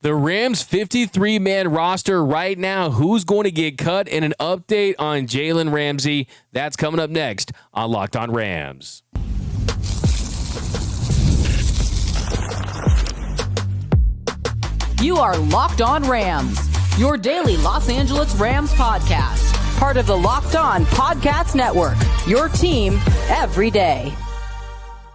The Rams' 53-man roster right now. Who's going to get cut? And an update on Jalen Ramsey. That's coming up next on Locked On Rams. You are Locked On Rams, your daily Los Angeles Rams podcast. Part of the Locked On Podcast Network, your team every day.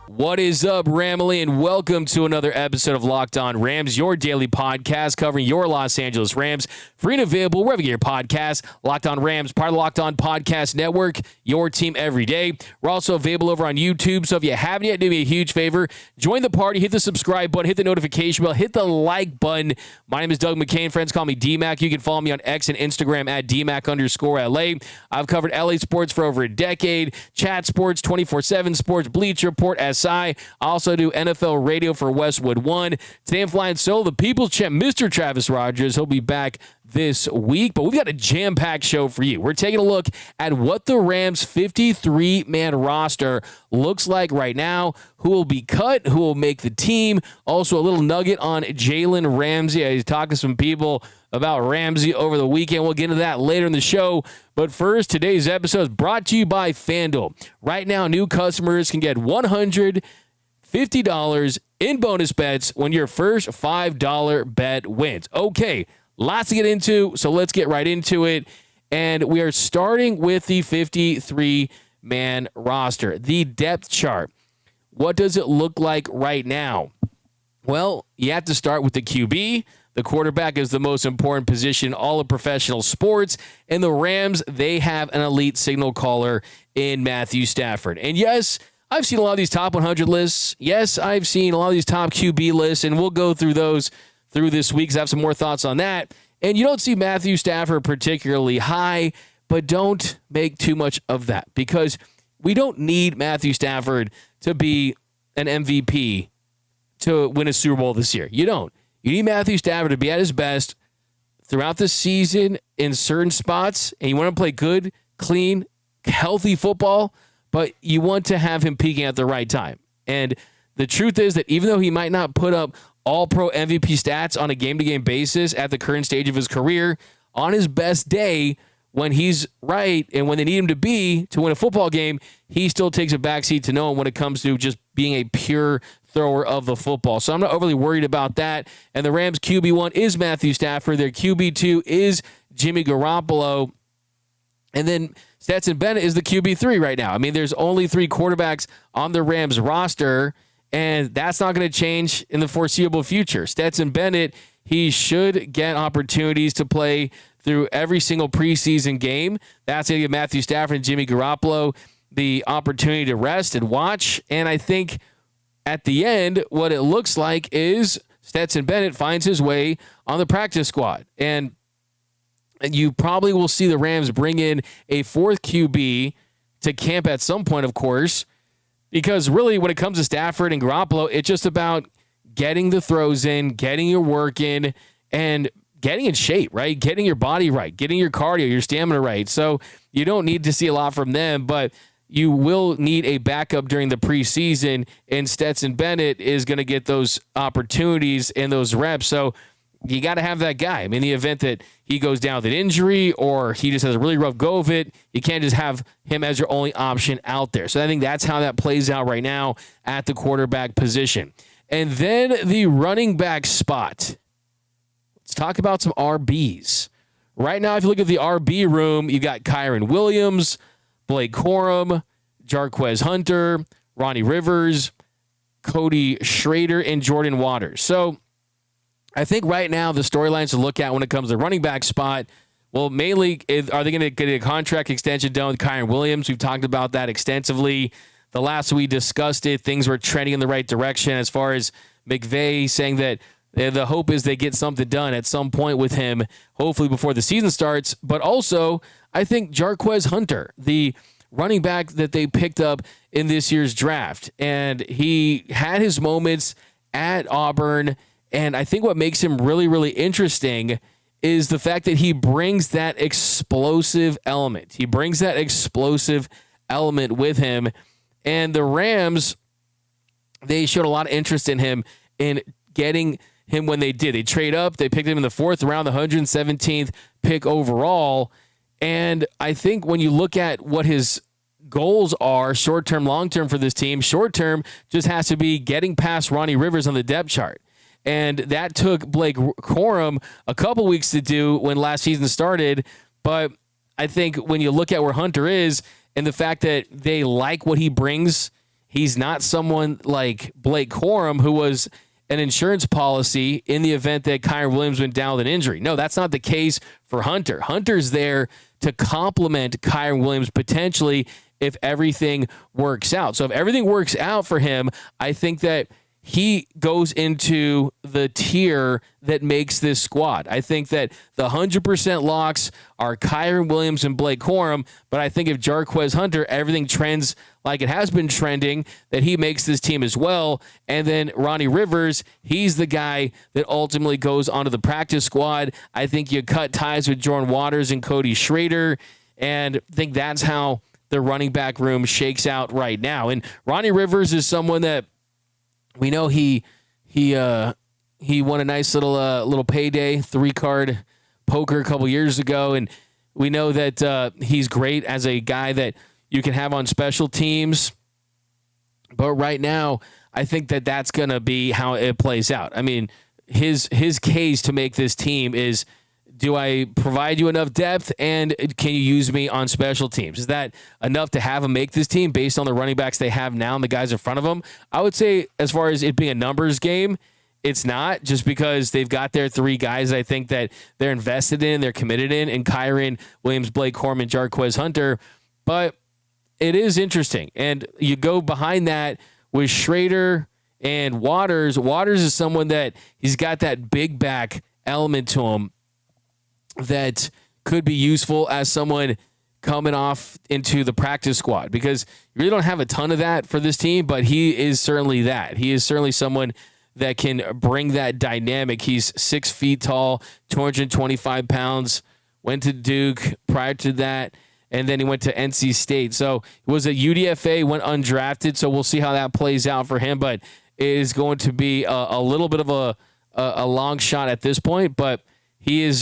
What is up, Ramily, and welcome to another episode of Locked On Rams, your daily podcast covering your Los Angeles Rams. Free and available wherever you get your podcasts. Locked On Rams, part of the Locked On Podcast Network, your team every day. We're also available over on YouTube, so if you haven't yet, do me a huge favor. Join the party, hit the subscribe button, hit the notification bell, hit the like button. My name is Doug McCain. Friends call me DMAC. You can follow me on X and Instagram at DMAC_LA. I've covered LA sports for over a decade. Chat Sports, 24/7 Sports, Bleacher Report, SI. I also do NFL radio for Westwood One. Today I'm flying solo. The People's Champ, Mr. Travis Rogers. He'll be back this week, but we've got a jam-packed show for you. We're taking a look at what the Rams' 53-man roster looks like right now, who will be cut, who will make the team. Also, a little nugget on Jalen Ramsey. I talked to some people about Ramsey over the weekend. We'll get into that later in the show. But first, today's episode is brought to you by FanDuel. Right now, new customers can get $150 in bonus bets when your first $5 bet wins. Okay, lots to get into, so let's get right into it. And we are starting with the 53-man roster, the depth chart. What does it look like right now? Well, you have to start with the QB. The quarterback is the most important position in all of professional sports. And the Rams, they have an elite signal caller in Matthew Stafford. And yes, I've seen a lot of these top 100 lists. Yes, I've seen a lot of these top QB lists, and we'll go through those through this week because I have some more thoughts on that. And you don't see Matthew Stafford particularly high, but don't make too much of that because we don't need Matthew Stafford to be an MVP to win a Super Bowl this year. You don't. You need Matthew Stafford to be at his best throughout the season in certain spots, and you want to play good, clean, healthy football, but you want to have him peaking at the right time. And the truth is that even though he might not put up all-pro MVP stats on a game-to-game basis at the current stage of his career, on his best day, when he's right and when they need him to be to win a football game, he still takes a backseat to no one when it comes to just being a pure thrower of the football. So I'm not overly worried about that. And the Rams QB1 is Matthew Stafford. Their QB2 is Jimmy Garoppolo. And then Stetson Bennett is the QB3 right now. I mean, there's only 3 quarterbacks on the Rams roster, and that's not going to change in the foreseeable future. Stetson Bennett, he should get opportunities to play through every single preseason game. That's going to give Matthew Stafford and Jimmy Garoppolo the opportunity to rest and watch. And I think at the end, what it looks like is Stetson Bennett finds his way on the practice squad. And you probably will see the Rams bring in a 4th QB to camp at some point, of course, because really when it comes to Stafford and Garoppolo, it's just about getting the throws in, getting your work in, and getting in shape, right? Getting your body right, getting your cardio, your stamina right. So you don't need to see a lot from them, but you will need a backup during the preseason, and Stetson Bennett is going to get those opportunities and those reps. So you got to have that guy. I mean, in the event that he goes down with an injury or he just has a really rough go of it, you can't just have him as your only option out there. So I think that's how that plays out right now at the quarterback position. And then the running back spot. Let's talk about some RBs. Right now, if you look at the RB room, you got Kyron Williams, Blake Corum, Jarquez Hunter, Ronnie Rivers, Cody Schrader, and Jordan Waters. So I think right now the storylines to look at when it comes to the running back spot, well, mainly, are they going to get a contract extension done with Kyron Williams? We've talked about that extensively. The last we discussed it, things were trending in the right direction as far as McVay saying that the hope is they get something done at some point with him, hopefully before the season starts. But also, I think Jarquez Hunter, the running back that they picked up in this year's draft, and he had his moments at Auburn, and I think what makes him really, really interesting is the fact that he brings that explosive element. He brings that explosive element with him, and the Rams, they showed a lot of interest in him in getting him when they did. They trade up. They picked him in the 4th round, the 117th pick overall. And I think when you look at what his goals are, short-term, long-term for this team, short-term just has to be getting past Ronnie Rivers on the depth chart. And that took Blake Corum a couple weeks to do when last season started. But I think when you look at where Hunter is and the fact that they like what he brings, he's not someone like Blake Corum, who was an insurance policy in the event that Kyron Williams went down with an injury. No, that's not the case for Hunter. Hunter's there to complement Kyron Williams potentially if everything works out. So if everything works out for him, I think that he goes into the tier that makes this squad. I think that the 100% locks are Kyron Williams and Blake Corum, but I think if Jarquez Hunter, everything trends like it has been trending, that he makes this team as well. And then Ronnie Rivers, he's the guy that ultimately goes onto the practice squad. I think you cut ties with Jordan Waters and Cody Schrader, and I think that's how the running back room shakes out right now. And Ronnie Rivers is someone that we know he won a nice little payday 3-card poker a couple years ago, and we know that he's great as a guy that you can have on special teams. But right now, I think that that's going to be how it plays out. I mean, his case to make this team is, do I provide you enough depth, and can you use me on special teams? Is that enough to have him make this team based on the running backs they have now and the guys in front of them? I would say as far as it being a numbers game, it's not, just because they've got their 3 guys I think that they're invested in, they're committed in Kyron Williams, Blake Corum, and Jarquez Hunter. But it is interesting. And you go behind that with Schrader and Waters. Waters is someone that he's got that big back element to him that could be useful as someone coming off into the practice squad, because you really don't have a ton of that for this team, but he is certainly that. He is certainly someone that can bring that dynamic. He's 6 feet tall, 225 pounds, went to Duke prior to that, and then he went to NC State. So he was a UDFA, went undrafted, so we'll see how that plays out for him, but it is going to be a little bit of a long shot at this point, but he is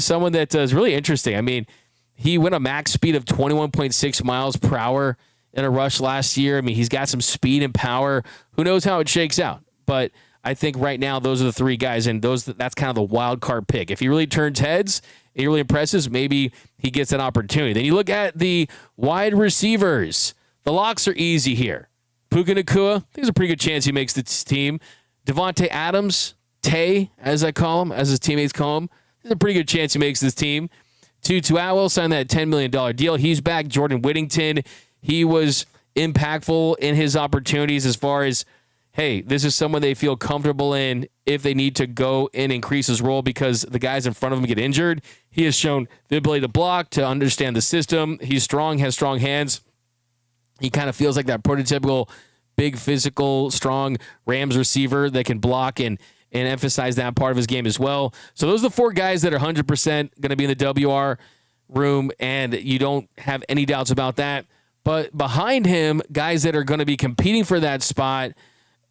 someone that is really interesting. I mean, he went a max speed of 21.6 miles per hour in a rush last year. I mean, he's got some speed and power. Who knows how it shakes out? But I think right now those are the 3 guys, and that's kind of the wild card pick. If he really turns heads, he really impresses, maybe he gets an opportunity. Then you look at the wide receivers. The locks are easy here. Puka Nacua, I think there's a pretty good chance he makes this team. Devontae Adams, Tay, as I call him, as his teammates call him, there's a pretty good chance he makes this team. Tutu Atwell signed that $10 million deal. He's back. Jordan Whittington, he was impactful in his opportunities as far as, hey, this is someone they feel comfortable in if they need to go and increase his role because the guys in front of him get injured. He has shown the ability to block, to understand the system. He's strong, has strong hands. He kind of feels like that prototypical big, physical, strong Rams receiver that can block and emphasize that part of his game as well. So those are the 4 guys that are 100% going to be in the WR room, and you don't have any doubts about that. But behind him, guys that are going to be competing for that spot,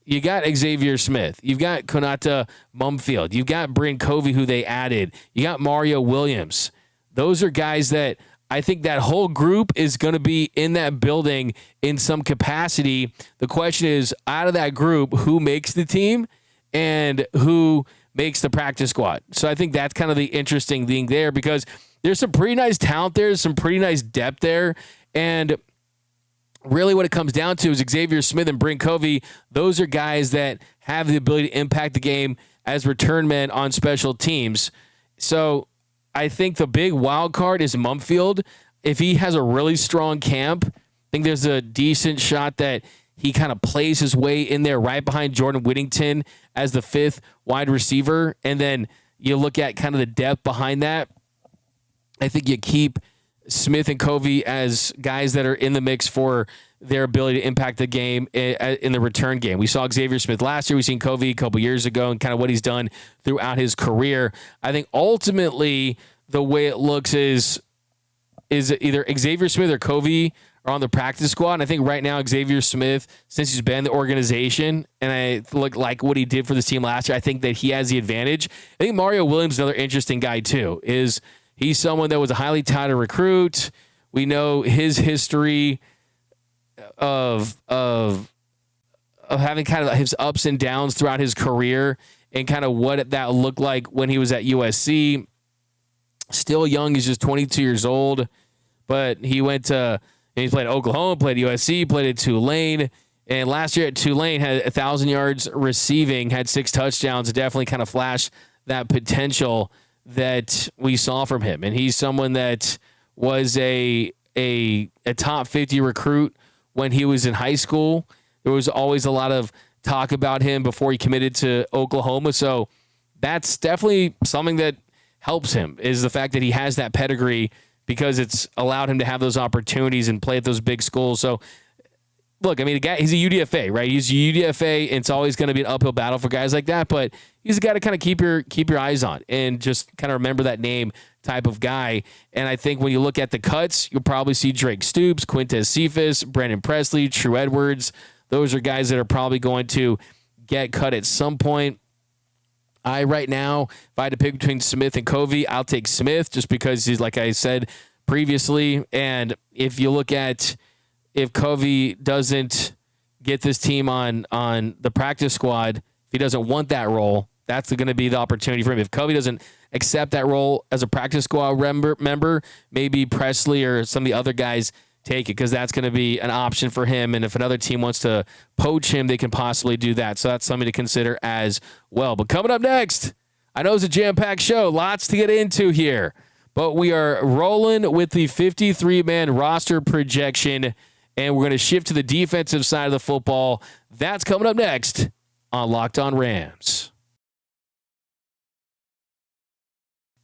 you got Xavier Smith. You've got Konata Mumfield. You've got Bryn Covey, who they added. You got Mario Williams. Those are guys that I think that whole group is going to be in that building in some capacity. The question is, out of that group, who makes the team and who makes the practice squad? So I think that's kind of the interesting thing there, because there's some pretty nice talent there, some pretty nice depth there, and really what it comes down to is Xavier Smith and Bryn Covey. Those are guys that have the ability to impact the game as return men on special teams. So I think the big wild card is Mumfield. If he has a really strong camp, I think there's a decent shot that he kind of plays his way in there right behind Jordan Whittington as the 5th wide receiver. And then you look at kind of the depth behind that. I think you keep Smith and Covey as guys that are in the mix for their ability to impact the game in the return game. We saw Xavier Smith last year. We've seen Covey a couple years ago and kind of what he's done throughout his career. I think ultimately the way it looks is either Xavier Smith or Covey are on the practice squad. And I think right now Xavier Smith, since he's been in the organization, and I look like what he did for this team last year, I think that he has the advantage. I think Mario Williams, another interesting guy too, is he's someone that was a highly touted recruit. We know his history of having kind of his ups and downs throughout his career and kind of what that looked like when he was at USC. Still young, he's just 22 years old, but he went to, he played at Oklahoma, played at USC, played at Tulane, and last year at Tulane had 1,000 yards receiving, had 6 touchdowns. It definitely kind of flashed that potential that we saw from him. And he's someone that was a top 50 recruit when he was in high school. There was always a lot of talk about him before he committed to Oklahoma. So that's definitely something that helps him, is the fact that he has that pedigree, because it's allowed him to have those opportunities and play at those big schools. So look, I mean, the guy, he's a UDFA, right? He's a UDFA, and it's always going to be an uphill battle for guys like that, but he's a guy to kind of keep your eyes on and just kind of remember that name type of guy. And I think when you look at the cuts, you'll probably see Drake Stoops, Quintez Cephas, Brandon Presley, True Edwards. Those are guys that are probably going to get cut at some point. Right now, if I had to pick between Smith and Covey, I'll take Smith just because he's, like I said previously. And if you look at, if Covey doesn't get this team on the practice squad, if he doesn't want that role, that's going to be the opportunity for him. If Covey doesn't accept that role as a practice squad member, maybe Presley or some of the other guys take it, because that's going to be an option for him. And if another team wants to poach him, they can possibly do that. So that's something to consider as well. But coming up next, I know it's a jam-packed show, lots to get into here, but we are rolling with the 53-man roster projection, and we're going to shift to the defensive side of the football. That's coming up next on Locked On Rams.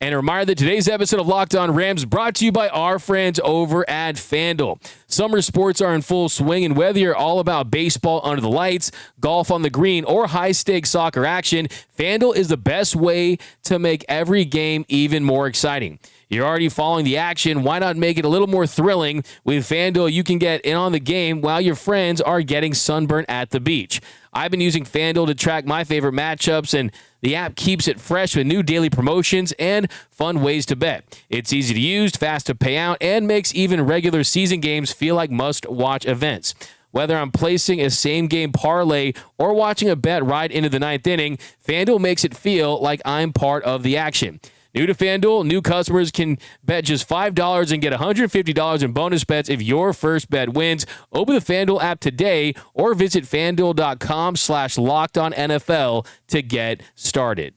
And a reminder that today's episode of Locked On Rams brought to you by our friends over at FanDuel. Summer sports are in full swing, and whether you're all about baseball under the lights, golf on the green, or high-stakes soccer action, FanDuel is the best way to make every game even more exciting. You're already following the action. Why not make it a little more thrilling? With FanDuel, you can get in on the game while your friends are getting sunburned at the beach. I've been using FanDuel to track my favorite matchups, and the app keeps it fresh with new daily promotions and fun ways to bet. It's easy to use, fast to pay out, and makes even regular season games feel like must-watch events. Whether I'm placing a same-game parlay or watching a bet right into the ninth inning, FanDuel makes it feel like I'm part of the action. New to FanDuel, new customers can bet just $5 and get $150 in bonus bets if your first bet wins. Open the FanDuel app today or visit FanDuel.com/LockedOnNFL to get started.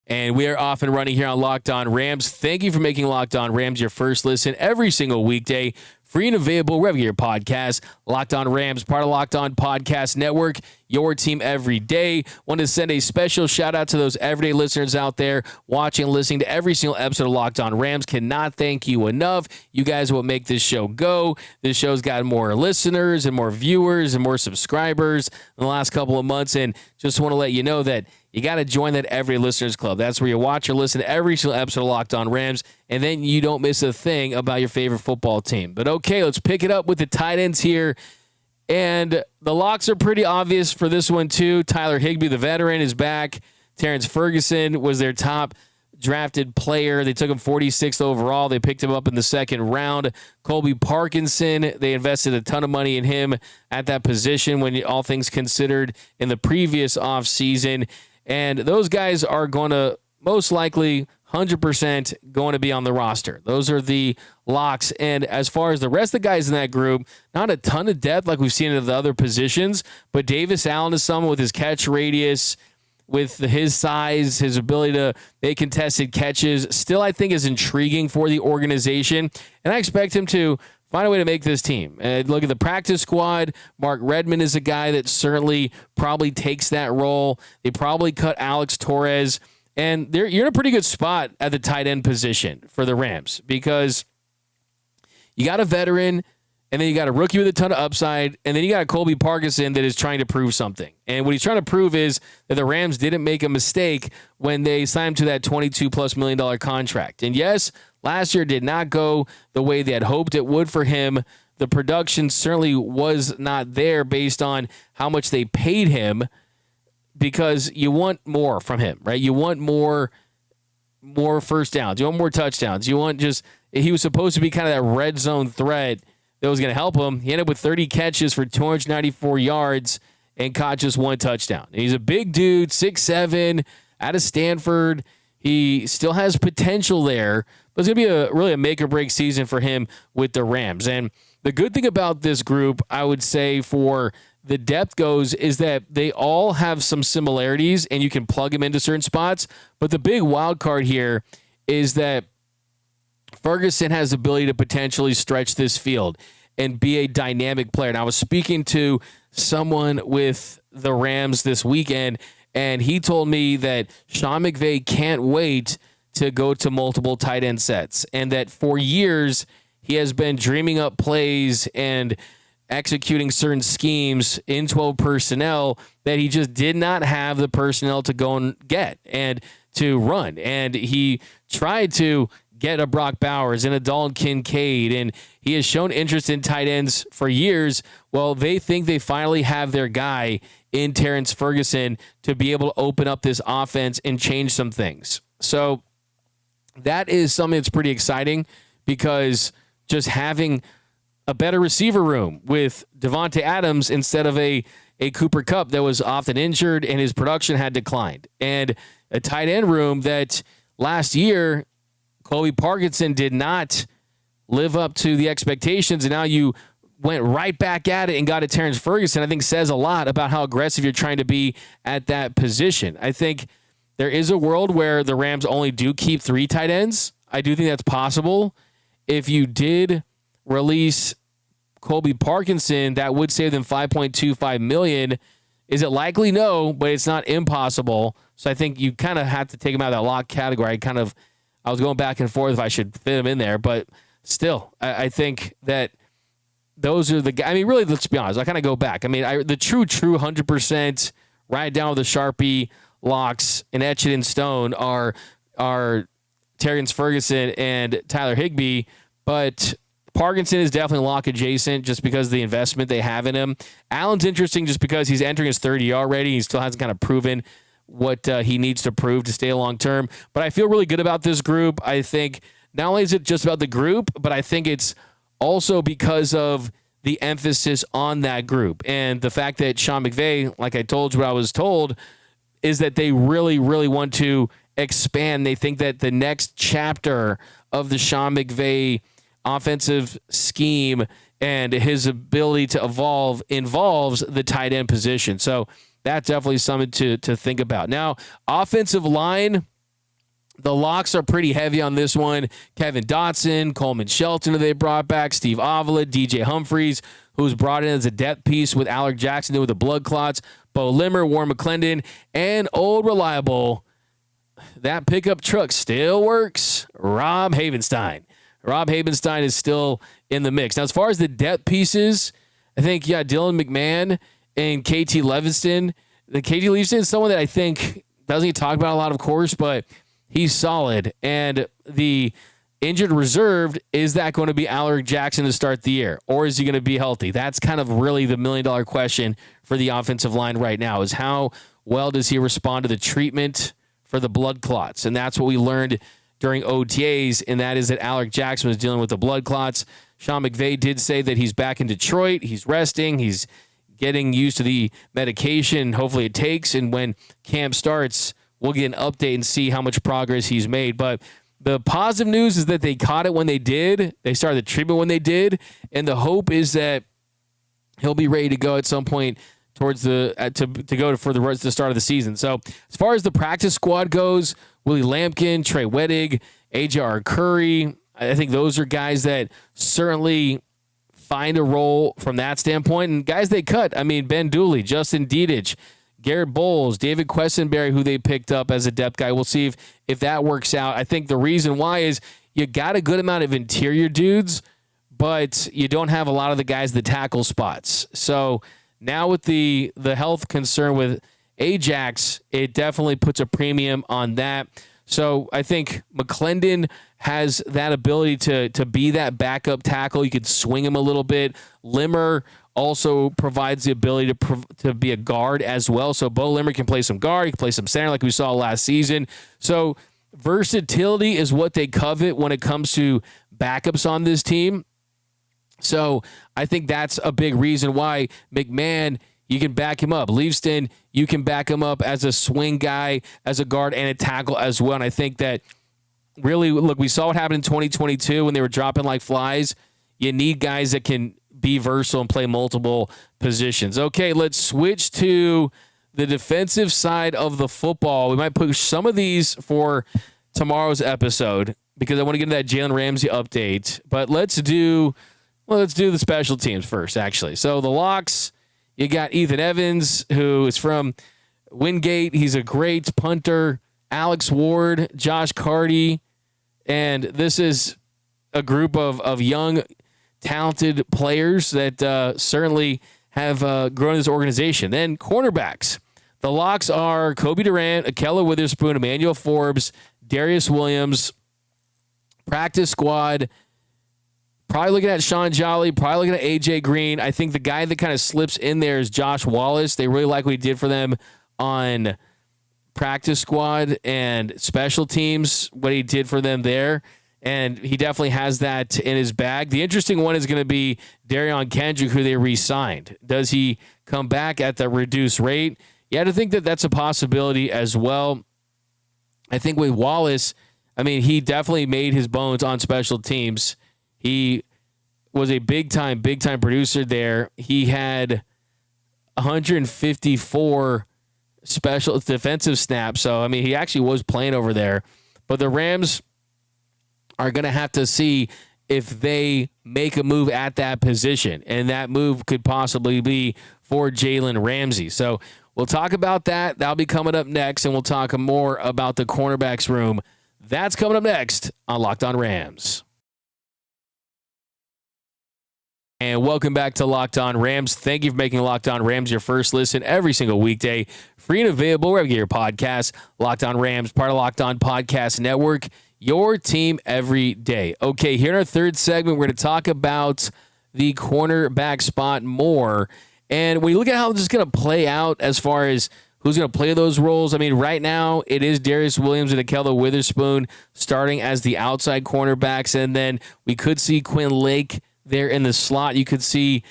And we are off and running here on Locked On Rams. Thank you for making Locked On Rams your first listen every single weekday. Free and available wherever your podcast. Locked On Rams, part of Locked On Podcast Network, your team every day. Want to send a special shout out to those everyday listeners out there watching and listening to every single episode of Locked On Rams. Cannot thank you enough. You guys will make this show go. This show's got more listeners and more viewers and more subscribers in the last couple of months. And just want to let you know that you got to join that Everyday Listeners Club. That's where you watch or listen to every single episode of Locked On Rams, and then you don't miss a thing about your favorite football team. But okay, let's pick it up with the tight ends here. And the locks are pretty obvious for this one too. Tyler Higbee, the veteran, is back. Terrence Ferguson was their top drafted player. They took him 46th overall. They picked him up in the second round. Colby Parkinson, they invested a ton of money in him at that position when all things considered in the previous offseason. And those guys are going to most likely 100% going to be on the roster. Those are the locks. And as far as the rest of the guys in that group, not a ton of depth like we've seen in the other positions, but Davis Allen is someone with his catch radius, with his size, his ability to make contested catches, still I think is intriguing for the organization. And I expect him to find a way to make this team. Look at the practice squad. Mark Redmond is a guy that certainly probably takes that role. They probably cut Alex Torres. And you're in a pretty good spot at the tight end position for the Rams, because you got a veteran, and then you got a rookie with a ton of upside, and then you got a Colby Parkinson that is trying to prove something. And what he's trying to prove is that the Rams didn't make a mistake when they signed him to that $22+ million contract. And yes, last year did not go the way they had hoped it would for him. The production certainly was not there based on how much they paid him, because you want more from him, right? You want more first downs. You want more touchdowns. You want he was supposed to be kind of that red zone threat that was going to help him. He ended up with 30 catches for 294 yards and caught just one touchdown. And he's a big dude, 6'7", out of Stanford. He still has potential there, but it's going to be really a make-or-break season for him with the Rams. And the good thing about this group, I would say, for the depth goes, is that they all have some similarities, and you can plug them into certain spots. But the big wild card here is that Ferguson has the ability to potentially stretch this field and be a dynamic player. And I was speaking to someone with the Rams this weekend, and he told me that Sean McVay can't wait to go to multiple tight end sets, and that for years he has been dreaming up plays and executing certain schemes in 12 personnel that he just did not have the personnel to go and get and to run. And he tried to get a Brock Bowers and a Dalton Kincaid, and he has shown interest in tight ends for years. Well, they think they finally have their guy in Terrence Ferguson to be able to open up this offense and change some things. So that is something that's pretty exciting, because just having a better receiver room with Devontae Adams instead of a Cooper Kupp that was often injured and his production had declined, and a tight end room that last year Colby Parkinson did not live up to the expectations, and now you went right back at it and got a Terrence Ferguson, I think says a lot about how aggressive you're trying to be at that position. I think there is a world where the Rams only do keep 3 tight ends. I do think that's possible. If you did release Colby Parkinson, that would save them $5.25 million. Is it likely? No, but it's not impossible. So I think you kind of have to take him out of that lock category. I was going back and forth if I should fit him in there, but still, I think that those are the guys. I mean, really, let's be honest. I kind of go back. I mean, the true 100% right down with the Sharpie locks and etch it in stone are Terrence Ferguson and Tyler Higbee, but Parkinson is definitely lock adjacent just because of the investment they have in him. Allen's interesting just because he's entering his third year already. He still hasn't kind of proven what he needs to prove to stay long term. But I feel really good about this group. I think not only is it just about the group, but I think it's also because of the emphasis on that group and the fact that Sean McVay, like I told you what I was told, is that they really, really want to expand. They think that the next chapter of the Sean McVay offensive scheme and his ability to evolve involves the tight end position. So that's definitely something to think about. Now, offensive line, the locks are pretty heavy on this one. Kevin Dotson, Coleman Shelton, who they brought back, Steve Avila, DJ Humphries, who was brought in as a depth piece with Alec Jackson with the blood clots, Bo Limmer, Warren McClendon, and old reliable, that pickup truck still works, Rob Havenstein. Rob Havenstein is still in the mix. Now, as far as the depth pieces, I think, Dylan McMahon and KT Levinston. The KT Levinston is someone that I think doesn't get talked about a lot, of course, but he's solid. And the injured reserved, is that going to be Alec Jackson to start the year, or is he going to be healthy? That's kind of really the million-dollar question for the offensive line right now, is how well does he respond to the treatment for the blood clots? And that's what we learned during OTAs, and that is that Alec Jackson was dealing with the blood clots. Sean McVay did say that he's back in Detroit. He's resting. He's getting used to the medication. Hopefully it takes, and when camp starts, we'll get an update and see how much progress he's made. But the positive news is that they caught it when they did. They started the treatment when they did, and the hope is that he'll be ready to go at some point towards the to go for the start of the season. So as far as the practice squad goes, Willie Lampkin, Trey Wettig, A.J.R. Curry, I think those are guys that certainly find a role from that standpoint. And guys they cut, I mean, Ben Dooley, Justin Dedich, Garrett Bowles, David Questenberry, who they picked up as a depth guy. We'll see if that works out. I think the reason why is you got a good amount of interior dudes, but you don't have a lot of the guys that tackle spots. So now with the health concern with Ajax, it definitely puts a premium on that. So I think McClendon has that ability to be that backup tackle. You could swing him a little bit. Limmer also provides the ability to be a guard as well. So Bo Limmer can play some guard. He can play some center like we saw last season. So versatility is what they covet when it comes to backups on this team. So I think that's a big reason why McMahon, you can back him up. Leaveston, you can back him up as a swing guy, as a guard, and a tackle as well. And I think that really, look, we saw what happened in 2022 when they were dropping like flies. You need guys that can be versatile and play multiple positions. Okay, let's switch to the defensive side of the football. We might push some of these for tomorrow's episode because I want to get into that Jalen Ramsey update. But let's do the special teams first, actually. So the locks, you got Ethan Evans, who is from Wingate. He's a great punter. Alex Ward, Josh Carty, and this is a group of young, talented players that certainly have grown this organization. Then cornerbacks. The locks are Kobe Durant, Akella Witherspoon, Emmanuel Forbes, Darius Williams. Practice squad, probably looking at Sean Jolly, probably looking at A.J. Green. I think the guy that kind of slips in there is Josh Wallace. They really like what he did for them on practice squad and special teams, what he did for them there. And he definitely has that in his bag. The interesting one is going to be Darion Kendrick, who they re-signed. Does he come back at the reduced rate? You have to think that that's a possibility as well. I think with Wallace, I mean, he definitely made his bones on special teams. He was a big-time producer there. He had 154 special defensive snaps. So, I mean, he actually was playing over there. But the Rams are going to have to see if they make a move at that position. And that move could possibly be for Jalen Ramsey. So we'll talk about that. That'll be coming up next. And we'll talk more about the cornerbacks room. That's coming up next on Locked On Rams. And welcome back to Locked On Rams. Thank you for making Locked On Rams your first listen every single weekday. Free and available wherever you get your podcasts. Locked On Rams, part of Locked On Podcast Network. Your team every day. Okay, here in our third segment, we're going to talk about the cornerback spot more. And when you look at how this is going to play out as far as who's going to play those roles, I mean, right now it is Darius Williams and Akella Witherspoon starting as the outside cornerbacks. And then we could see Quinn Lake there in the slot. You could see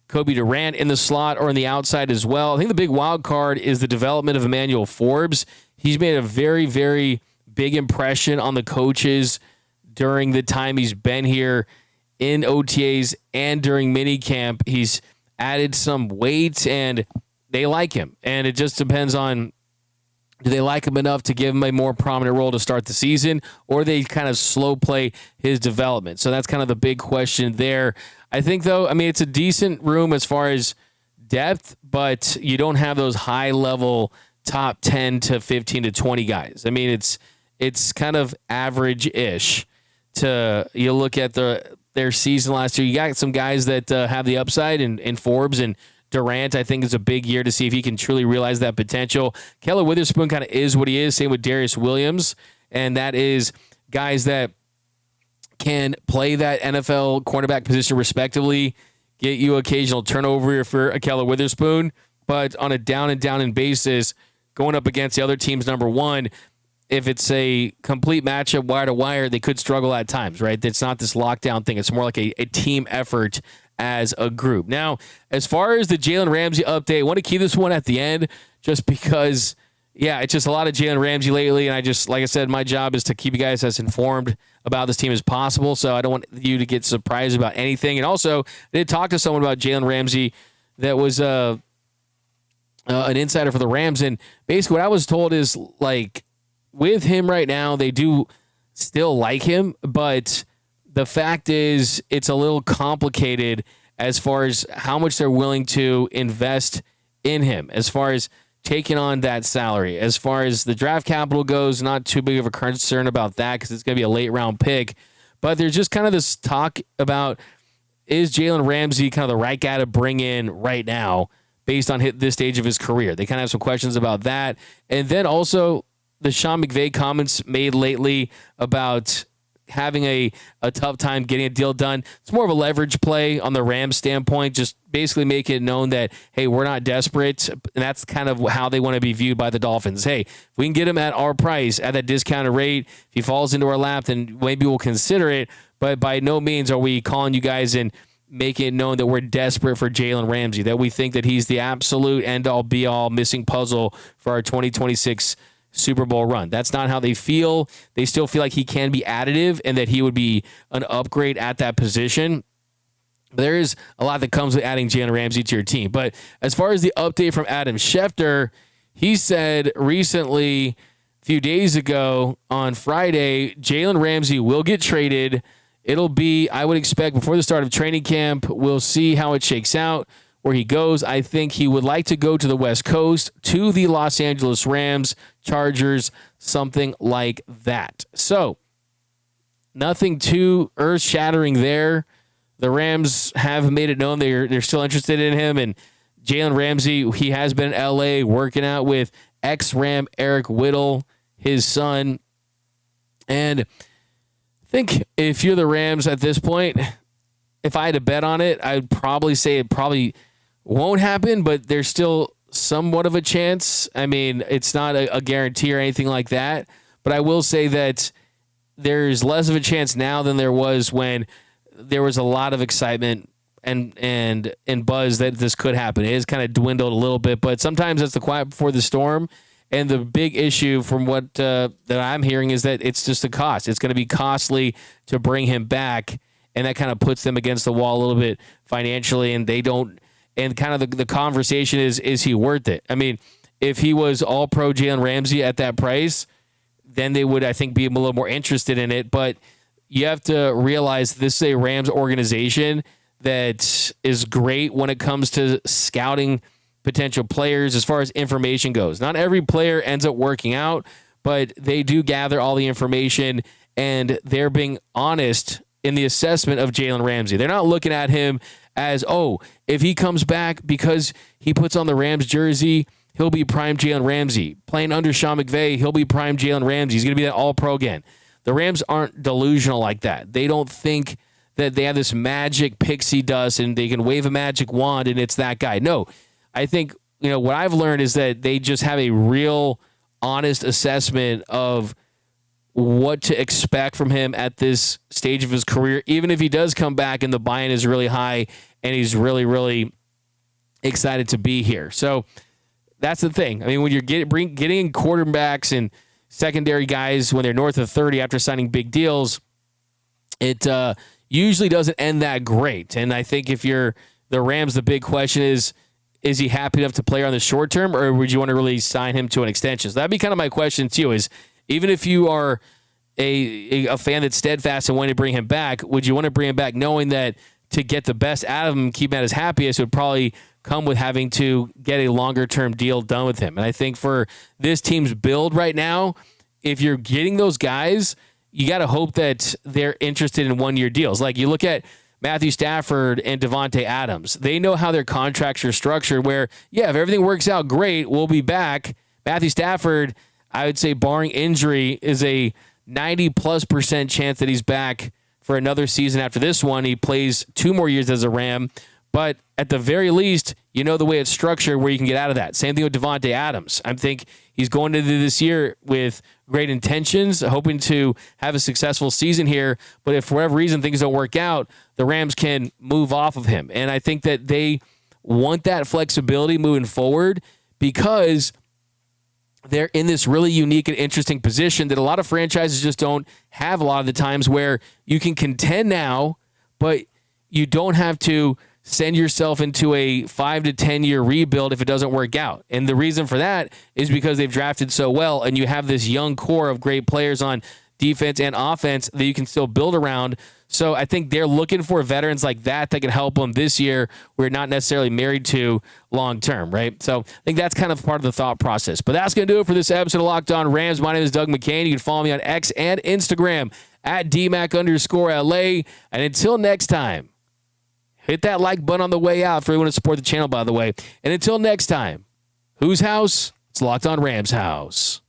Kobe Durant in the slot or in the outside as well. I think the big wild card is the development of Emmanuel Forbes. He's made a very, very big impression on the coaches during the time he's been here in OTAs and during minicamp. He's added some weight and they like him. And it just depends on, do they like him enough to give him a more prominent role to start the season, or they kind of slow play his development? So that's kind of the big question there. I think, though, I mean, it's a decent room as far as depth, but you don't have those high-level top 10 to 15 to 20 guys. I mean, it's kind of average-ish. You look at their season last year. You got some guys that have the upside in Forbes and Durant. I think is a big year to see if he can truly realize that potential. Keller Witherspoon kind of is what he is. Same with Darius Williams. And that is guys that can play that NFL cornerback position respectively, get you occasional turnover for Keller Witherspoon, but on a down and basis, going up against the other team's number one, if it's a complete matchup wire to wire, they could struggle at times, right? It's not this lockdown thing. It's more like a team effort as a group. Now, as far as the Jalen Ramsey update, I want to keep this one at the end just because, yeah, it's just a lot of Jalen Ramsey lately. And I just, like I said, my job is to keep you guys as informed about this team as possible. So I don't want you to get surprised about anything. And also, I did talk to someone about Jalen Ramsey that was an insider for the Rams. And basically what I was told is, like, with him right now, they do still like him, but the fact is it's a little complicated as far as how much they're willing to invest in him, as far as taking on that salary. As far as the draft capital goes, not too big of a concern about that because it's going to be a late round pick. But there's just kind of this talk about, is Jalen Ramsey kind of the right guy to bring in right now based on this stage of his career? They kind of have some questions about that. And then also, the Sean McVay comments made lately about having a tough time getting a deal done. It's more of a leverage play on the Rams standpoint, just basically making it known that, hey, we're not desperate. And that's kind of how they want to be viewed by the Dolphins. Hey, if we can get him at our price, at that discounted rate, if he falls into our lap, then maybe we'll consider it. But by no means are we calling you guys and making it known that we're desperate for Jalen Ramsey, that we think that he's the absolute end-all, be-all missing puzzle for our 2026 Super Bowl run. That's not how they feel. They still feel like he can be additive and that he would be an upgrade at that position. There is a lot that comes with adding Jalen Ramsey to your team. But as far as the update from Adam Schefter, he said recently, a few days ago on Friday, Jalen Ramsey will get traded. It'll be, I would expect, before the start of training camp. We'll see how it shakes out, where he goes. I think he would like to go to the West Coast, to the Los Angeles Rams, Chargers, something like that. So, nothing too earth-shattering there. The Rams have made it known they're still interested in him. And Jalen Ramsey, he has been in L.A. working out with ex-Ram Eric Whittle, his son. And I think if you're the Rams at this point, if I had to bet on it, I'd probably say it probably won't happen, but there's still somewhat of a chance. I mean, it's not a guarantee or anything like that, but I will say that there's less of a chance now than there was when there was a lot of excitement and buzz that this could happen. It has kind of dwindled a little bit, but sometimes it's the quiet before the storm. And the big issue from what that I'm hearing is that it's just the cost. It's going to be costly to bring him back, and that kind of puts them against the wall a little bit financially, and they don't. And kind of the conversation is he worth it? I mean, if he was all-pro Jalen Ramsey at that price, then they would, I think, be a little more interested in it. But you have to realize this is a Rams organization that is great when it comes to scouting potential players as far as information goes. Not every player ends up working out, but they do gather all the information, and they're being honest in the assessment of Jalen Ramsey. They're not looking at him as, oh, if he comes back because he puts on the Rams jersey, he'll be prime Jalen Ramsey. Playing under Sean McVay, he'll be prime Jalen Ramsey. He's going to be that all-pro again. The Rams aren't delusional like that. They don't think that they have this magic pixie dust and they can wave a magic wand and it's that guy. No, I think, what I've learned is that they just have a real honest assessment of what to expect from him at this stage of his career, even if he does come back and the buy-in is really high and he's really, really excited to be here. So that's the thing. I mean, when you're getting in quarterbacks and secondary guys when they're north of 30 after signing big deals, it usually doesn't end that great. And I think if you're the Rams, the big question is he happy enough to play on the short term, or would you want to really sign him to an extension? So that'd be kind of my question to you is, even if you are a fan that's steadfast and wanting to bring him back, would you want to bring him back knowing that to get the best out of him, keep him at his happiest, would probably come with having to get a longer-term deal done with him? And I think for this team's build right now, if you're getting those guys, you got to hope that they're interested in one-year deals. Like you look at Matthew Stafford and Devontae Adams. They know how their contracts are structured where, yeah, if everything works out great, we'll be back. Matthew Stafford, I would say barring injury, is a 90+% chance that he's back for another season after this one. He plays 2 more years as a Ram, but at the very least, the way it's structured where you can get out of that. Same thing with Devontae Adams. I think he's going into this year with great intentions, hoping to have a successful season here, but if for whatever reason things don't work out, the Rams can move off of him. And I think that they want that flexibility moving forward because they're in this really unique and interesting position that a lot of franchises just don't have a lot of the times, where you can contend now, but you don't have to send yourself into a 5 to 10 year rebuild if it doesn't work out. And the reason for that is because they've drafted so well, and you have this young core of great players on defense and offense that you can still build around. So I think they're looking for veterans like that can help them this year. We're not necessarily married to long term, right? So I think that's kind of part of the thought process. But that's going to do it for this episode of Locked On Rams. My name is Doug McCain. You can follow me on X and Instagram at DMAC_LA. And until next time, hit that like button on the way out for everyone to support the channel, by the way. And until next time, whose house? It's Locked On Rams house.